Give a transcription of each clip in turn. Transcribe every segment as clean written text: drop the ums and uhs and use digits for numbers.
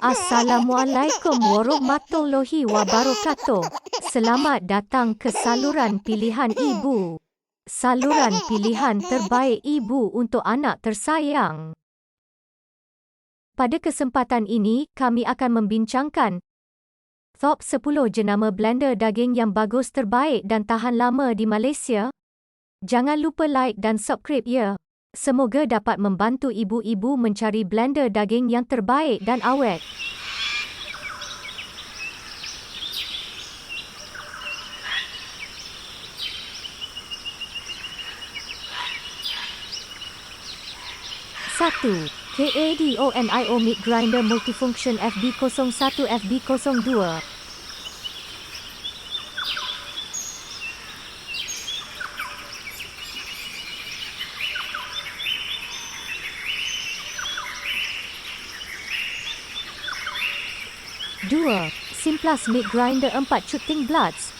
Assalamualaikum warahmatullahi wabarakatuh. Selamat datang ke saluran pilihan ibu. Saluran pilihan terbaik ibu untuk anak tersayang. Pada kesempatan ini, kami akan membincangkan top 10 jenama blender daging yang bagus, terbaik dan tahan lama di Malaysia. Jangan lupa like dan subscribe ya. Semoga dapat membantu ibu-ibu mencari blender daging yang terbaik dan awet. Satu, KADONIO Meat Grinder Multifunction FB01 FB02. 2. Simplus Meat Grinder 4 Shooting Bloods.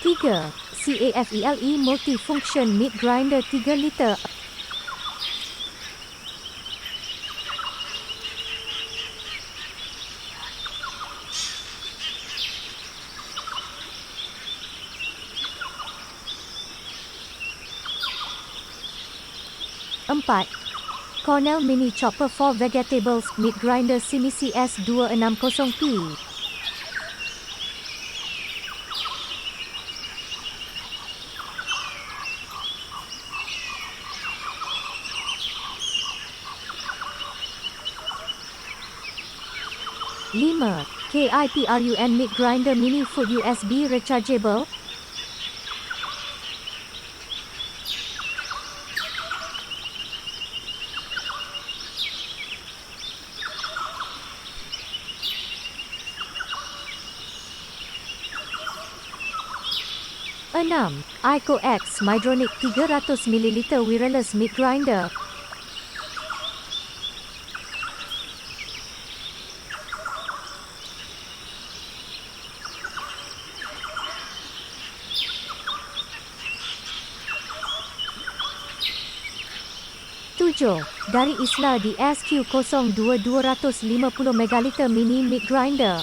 3. CAFELE Multifunction Meat Grinder 3 liter. 4. Cornell Mini Chopper for Vegetables Meat Grinder Simisi S260P. 5. KIPRUN Meat Grinder Mini Food USB Rechargeable. 6. Aicook X Maidronic 300ml Wireless Meat Grinder. 7. Dari Isla di SQ02 250ml Mini Meat Grinder.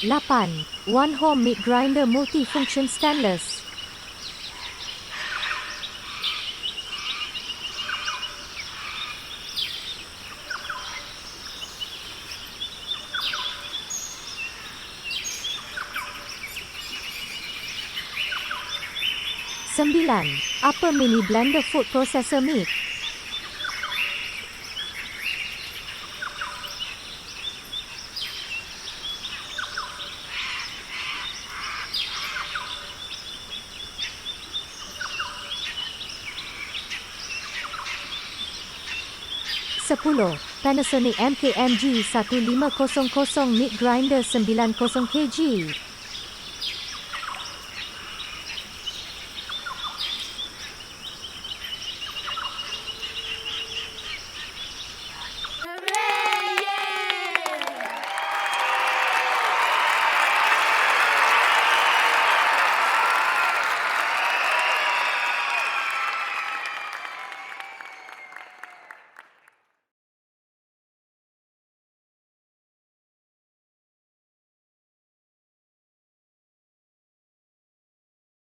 8. One Home Meat Grinder Multifunction Stainless. 9. Upper Mini Blender Food Processor Meat. 10. PANASONIC MKMG 1500 Meat Grinder 90 kg.